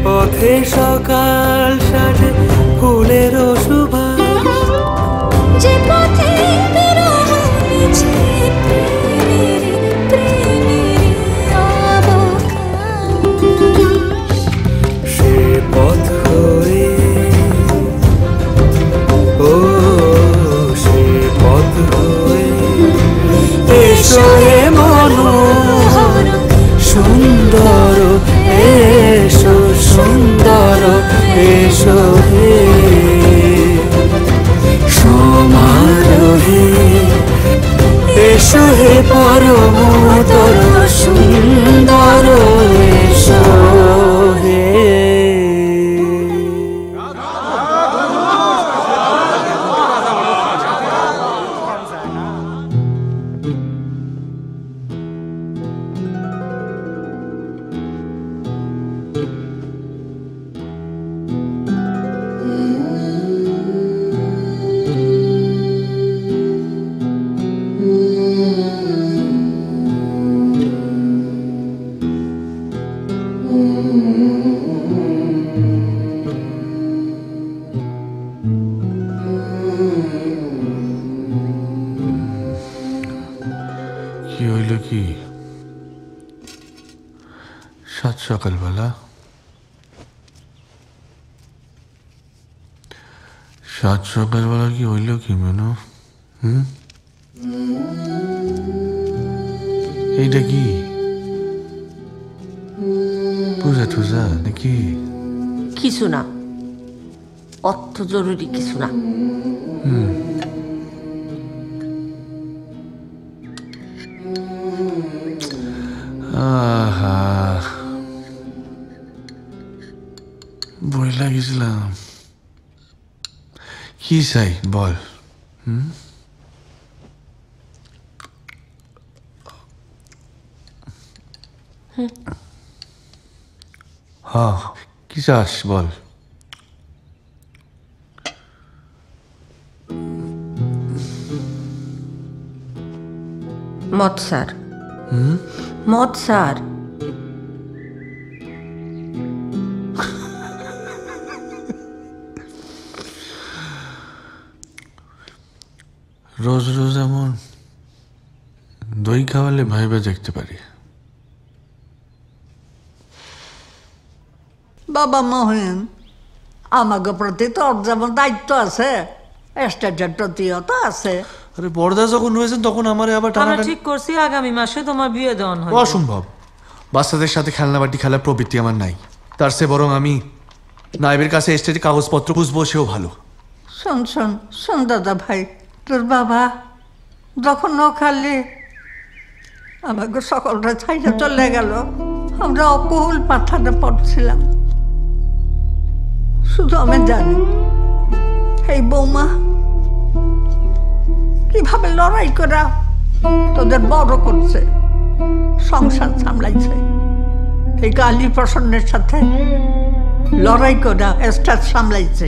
পথে সকাল সাজে ফুলের সুবাস, যে পথে বিরহ মিছে প্রেমের অবকাশ, সে পথ হয়ে ও সে পথ হয়ে এসো হে মনোহর সুন্দর, এসো সুন্দর, এসো হে সমারোহে, এসো হে পরমতর সুন্দর, এসো হে। কি হইল কি সাত সকালবেলা? সাত সকালবেলা কি হইল কি মেনু? এইটা কি পূজা টুজা নাকি? কিছু না, অর্থ জরুরি কিছু না। আহা বই লাগিয়েছিলাম। কি চাই বল? হ্যাঁ কি চাস বল? মদ স্যার, মদ স্যার। রোজ রোজ এমন দই খাওয়ালে ভাইবে দেখতে পারি। বাবা মহিন, আমাকে প্রতি তোর যেমন দায়িত্ব আছে, স্টেটের প্রতিও তো আছে। আরে বড়দা যখন হয়েছেন তখন আমার আবার আমরা ঠিক করছি আগামী মাসে তোমার বিয়ে দেওয়ান হবে। অসম্ভব। বাচ্চাদের সাথে খেলনাবাটি খেলার প্রবৃত্তি আমার নাই। তার চেয়ে বরং আমি নাইবের কাছে স্টেটে কাগজপত্র বুঝবো, সেও ভালো। শোন শোন শোন দাদা ভাই, তোর বাবা যখন নখালি আমাকে সকলটা ছাইটা চলে গেল, আমরা অকুল পাথারে পড়ছিলাম। শুধু আমি জানি এই বৌমা কিভাবে লড়াই করা তোদের বড় করছে, সংসার সামলাইছে। এই গালি প্রসন্নের সাথে লড়াই করা স্টার সামলাইছে।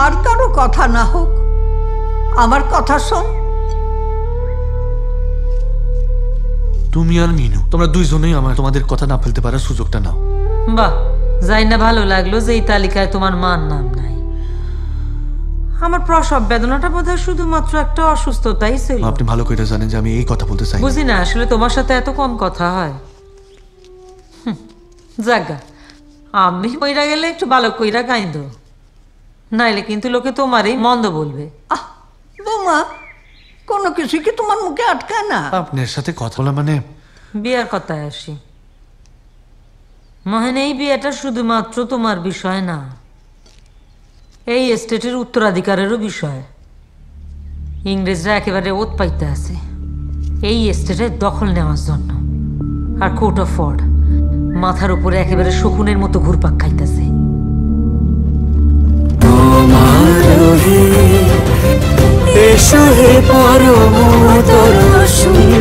আর কারো কথা না হোক, আমার কথা শোন। তুমি আর মিনু, তোমরা দুইজনেই আমার তোমাদের কথা না ফেলতে পারার সুযোগটা নাও। বাহ, যাই না ভালো লাগলো যে এই তালিকায় তোমার মার নাম নাই। আমার প্রসব বেদনাটা বোধহয় শুধুমাত্র একটা অসুস্থতাই ছিল। আপনি ভালো করে জানেন যে আমি এই কথা বলতে চাই। বুঝি না আসলে তোমার সাথে এত কম কথা হয়। জাগা, আমি কইরা গেলে একটু ভালো কইরা গাইন্দ, নাইলে কিন্তু লোকে তোমারই মন্দ বলবে। বৌমা, কোনো কিছু কি তোমার মুখে আটকায় না? আপনার সাথে কথা বলা মানে? বিয়ার কথায় আসি মহেন, এই বিয়েটা শুধুমাত্র তোমার বিষয় না, এই এস্টেটের উত্তরাধিকারেরও বিষয়। ইংরেজরা একেবারে ওত পাইতে আছে এই এস্টেটের দখল নেওয়ার জন্য। আর কোর্ট অফ ফর্ড মাথার উপরে একেবারে শকুনের মতো ঘুরপাক খাইতেছে। এসো হে পরমতর সুন্দর।